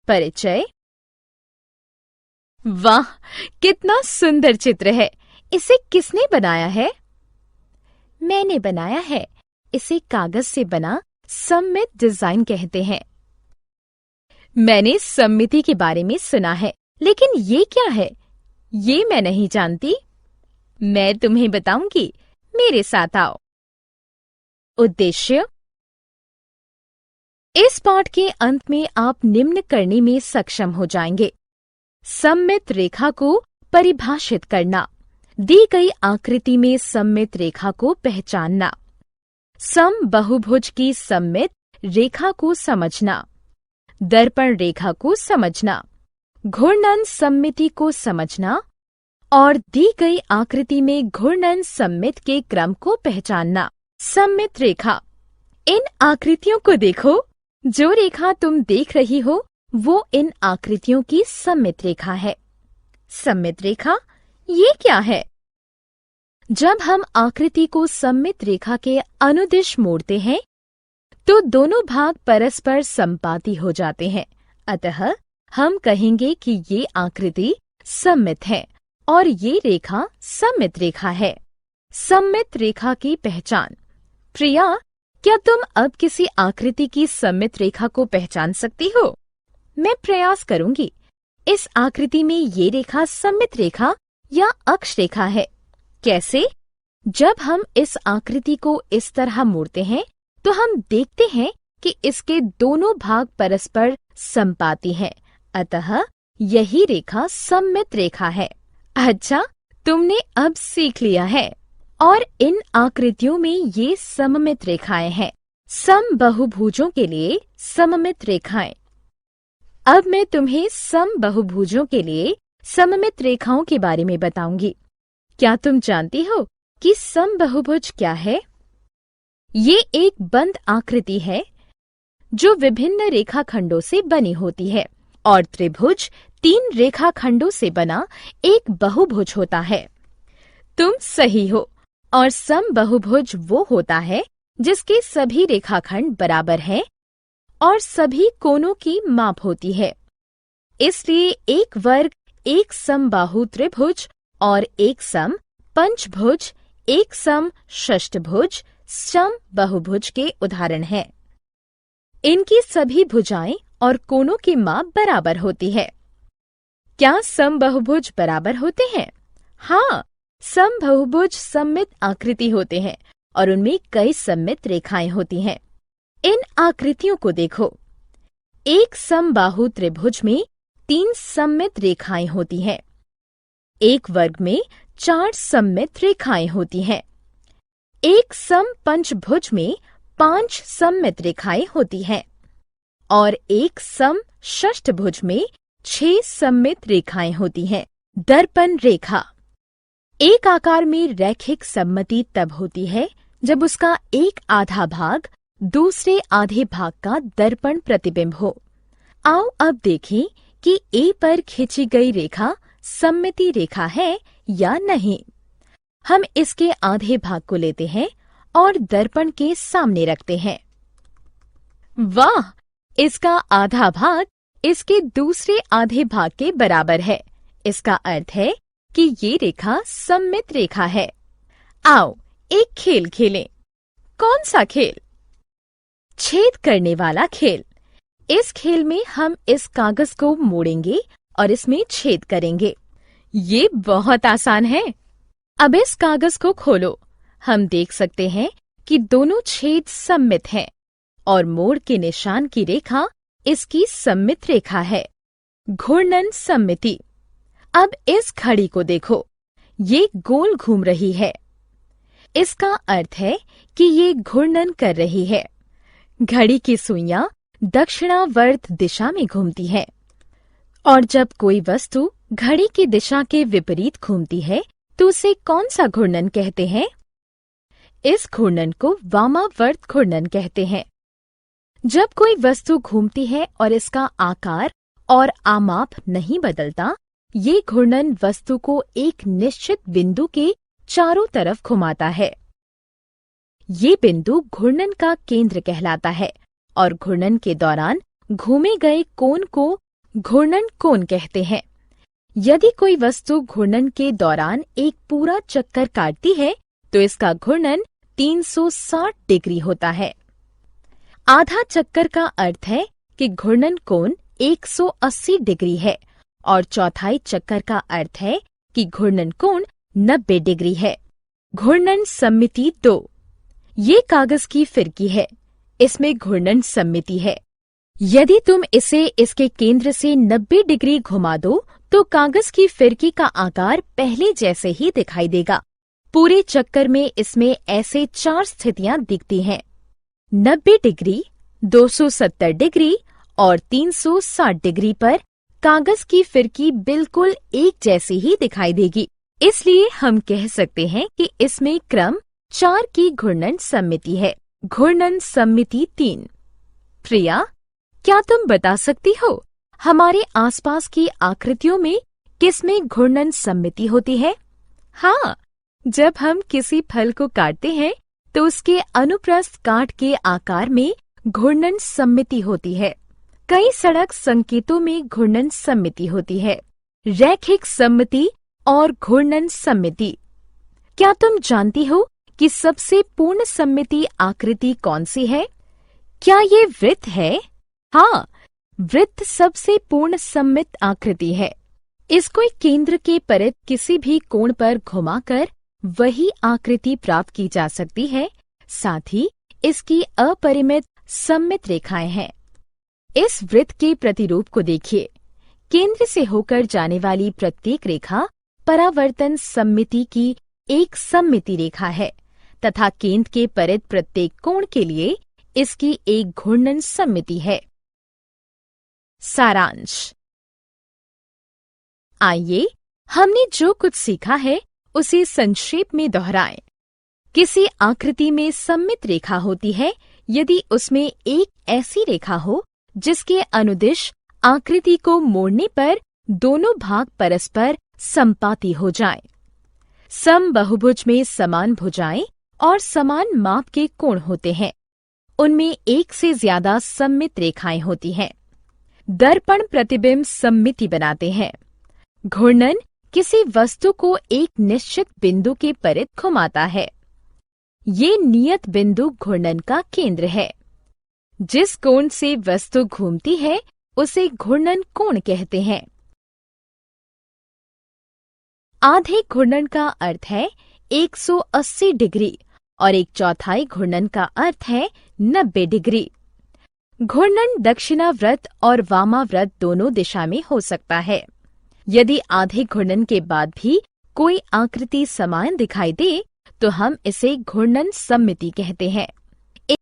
परिचय। वाह, कितना सुंदर चित्र है। इसे किसने बनाया है? मैंने बनाया है। इसे कागज से बना सममित डिजाइन कहते हैं। मैंने सममिति के बारे में सुना है, लेकिन ये क्या है? ये मैं नहीं जानती। मैं तुम्हें बताऊंगी, मेरे साथ आओ। उद्देश्य। इस पाठ के अंत में आप निम्न करने में सक्षम हो जाएंगे। सममित रेखा को परिभाषित करना, दी गई आकृति में सममित रेखा को पहचानना, समबहुभुज की सममित रेखा को समझना, दर्पण रेखा को समझना, घूर्णन सममिति को समझना और दी गई आकृति में घूर्णन सममित के क्रम को पहचानना। सममित रेखा। इन आकृतियों को देखो। जो रेखा तुम देख रही हो वो इन आकृतियों की सममित रेखा है। सममित रेखा ये क्या है? जब हम आकृति को सममित रेखा के अनुदिश मोड़ते हैं तो दोनों भाग परस्पर संपाती हो जाते हैं। अतः हम कहेंगे कि ये आकृति सममित है और ये रेखा सममित रेखा है। सममित रेखा की पहचान। प्रिया, क्या तुम अब किसी आकृति की सममित रेखा को पहचान सकती हो? मैं प्रयास करूंगी। इस आकृति में ये रेखा सममित रेखा या अक्ष रेखा है। कैसे? जब हम इस आकृति को इस तरह मोड़ते हैं तो हम देखते हैं कि इसके दोनों भाग परस्पर संपाती हैं। अतः यही रेखा सममित रेखा है। अच्छा, तुमने अब सीख लिया है। और इन आकृतियों में ये सममित रेखाएं हैं। समबहुभुजों के लिए सममित रेखाएं। अब मैं तुम्हें समबहुभुजों के लिए सममित रेखाओं के बारे में बताऊंगी। क्या तुम जानती हो कि समबहुभुज क्या है? ये एक बंद आकृति है जो विभिन्न रेखाखंडों से बनी होती है और त्रिभुज 3 रेखाखंडों से बना एक बहुभुज होता है। तुम सही हो। और समबहुभुज वो होता है जिसके सभी रेखाखंड बराबर हैं और सभी कोनों की माप होती है। इसलिए एक वर्ग एक समबाहु त्रिभुज और एक सम पंचभुज, एक सम षष्ठभुज, समबहुभुज के उदाहरण हैं। इनकी सभी भुजाएं और कोनों की माप बराबर होती है। क्या समबहुभुज बराबर होते हैं? हाँ, समबहुभुज सममित आकृति होते हैं और उनमें कई सममित रेखाएं होती हैं। इन आकृतियों को देखो। एक समबाहु त्रिभुज में 3 सममित रेखाएं होती हैं। एक वर्ग में 4 सममित रेखाएं होती हैं। एक सम पंचभुज में 5 सममित रेखाएं होती हैं और एक सम षष्ठभुज में 6 सममित रेखाएं होती हैं। दर्पण रेखा। एक आकार में रैखिक सममिति तब होती है जब उसका एक आधा भाग दूसरे आधे भाग का दर्पण प्रतिबिंब हो। आओ अब देखें कि ए पर खींची गई रेखा सममिति रेखा है या नहीं। हम इसके आधे भाग को लेते हैं और दर्पण के सामने रखते हैं। वाह! इसका आधा भाग इसके दूसरे आधे भाग के बराबर है। इसका अर्थ है कि ये रेखा सममित रेखा है। आओ एक खेल खेलें। कौन सा खेल? छेद करने वाला खेल। इस खेल में हम इस कागज को मोड़ेंगे और इसमें छेद करेंगे। ये बहुत आसान है। अब इस कागज को खोलो। हम देख सकते हैं कि दोनों छेद सममित हैं और मोड़ के निशान की रेखा इसकी सममित रेखा है। घूर्णन सममिति। अब इस घड़ी को देखो, ये गोल घूम रही है। इसका अर्थ है कि ये घूर्णन कर रही है। घड़ी की सुइयां दक्षिणावर्त दिशा में घूमती है और जब कोई वस्तु घड़ी की दिशा के विपरीत घूमती है तो उसे कौन सा घूर्णन कहते हैं? इस घूर्णन को वामावर्त घूर्णन कहते हैं। जब कोई वस्तु घूमती है और इसका आकार और आमाप नहीं बदलता, ये घूर्णन वस्तु को एक निश्चित बिंदु के चारों तरफ घुमाता है। ये बिंदु घूर्णन का केंद्र कहलाता है और घूर्णन के दौरान घूमे गए कोण को घूर्णन कोण कहते हैं। यदि कोई वस्तु घूर्णन के दौरान एक पूरा चक्कर काटती है तो इसका घूर्णन 360 डिग्री होता है। आधा चक्कर का अर्थ है कि घूर्णन कोण 180 डिग्री है और चौथाई चक्कर का अर्थ है कि घूर्णन कोण 90 डिग्री है। घूर्णन सममिति 2। ये कागज की फिरकी है, इसमें घूर्णन सममिति है। यदि तुम इसे इसके केंद्र से 90 डिग्री घुमा दो तो कागज की फिरकी का आकार पहले जैसे ही दिखाई देगा। पूरे चक्कर में इसमें ऐसे 4 स्थितियां दिखती हैं: 90 डिग्री, 270 डिग्री और 360 डिग्री पर कागज की फिरकी बिल्कुल एक जैसी ही दिखाई देगी। इसलिए हम कह सकते हैं कि इसमें क्रम 4 की घूर्णन सममिति है। घूर्णन सममिति 3। प्रिया, क्या तुम बता सकती हो हमारे आसपास की आकृतियों में किसमें घूर्णन सममिति होती है? हाँ, जब हम किसी फल को काटते हैं तो उसके अनुप्रस्थ काट के आकार में घूर्णन सममिति होती है। कई सड़क संकेतों में घूर्णन सममिति होती है। रैखिक सममिति और घूर्णन सममिति। क्या तुम जानती हो कि सबसे पूर्ण सममिति आकृति कौन सी है? क्या ये वृत्त है? हाँ, वृत्त सबसे पूर्ण सममित आकृति है। इसको एक केंद्र के परित किसी भी कोण पर घुमाकर वही आकृति प्राप्त की जा सकती है। साथ ही इसकी अपरिमित सममित रेखाएं हैं। इस वृत्त के प्रतिरूप को देखिए। केंद्र से होकर जाने वाली प्रत्येक रेखा परावर्तन सममिति की एक सममिति रेखा है तथा केंद्र के परित प्रत्येक कोण के लिए इसकी एक घूर्णन सममिति है। सारांश। आइए हमने जो कुछ सीखा है उसे संक्षेप में दोहराएं। किसी आकृति में सममित रेखा होती है यदि उसमें एक ऐसी रेखा हो जिसके अनुदिश आकृति को मोड़ने पर दोनों भाग परस्पर समपाती हो जाएं। समबहुभुज में समान भुजाएं और समान माप के कोण होते हैं। उनमें एक से ज्यादा सममित रेखाएं होती हैं। दर्पण प्रतिबिंब सममिति बनाते हैं। घूर्णन किसी वस्तु को एक निश्चित बिंदु के परित घुमाता है। ये नियत बिंदु घूर्णन का केंद्र है। जिस कोण से वस्तु घूमती है उसे घूर्णन कोण कहते हैं। आधे घूर्णन का अर्थ है 180 डिग्री और 1/4 घूर्णन का अर्थ है 90 डिग्री। घूर्णन दक्षिणाव्रत और वामाव्रत दोनों दिशा में हो सकता है। यदि आधे घूर्णन के बाद भी कोई आकृति समान दिखाई दे तो हम इसे घूर्णन सममिति कहते हैं।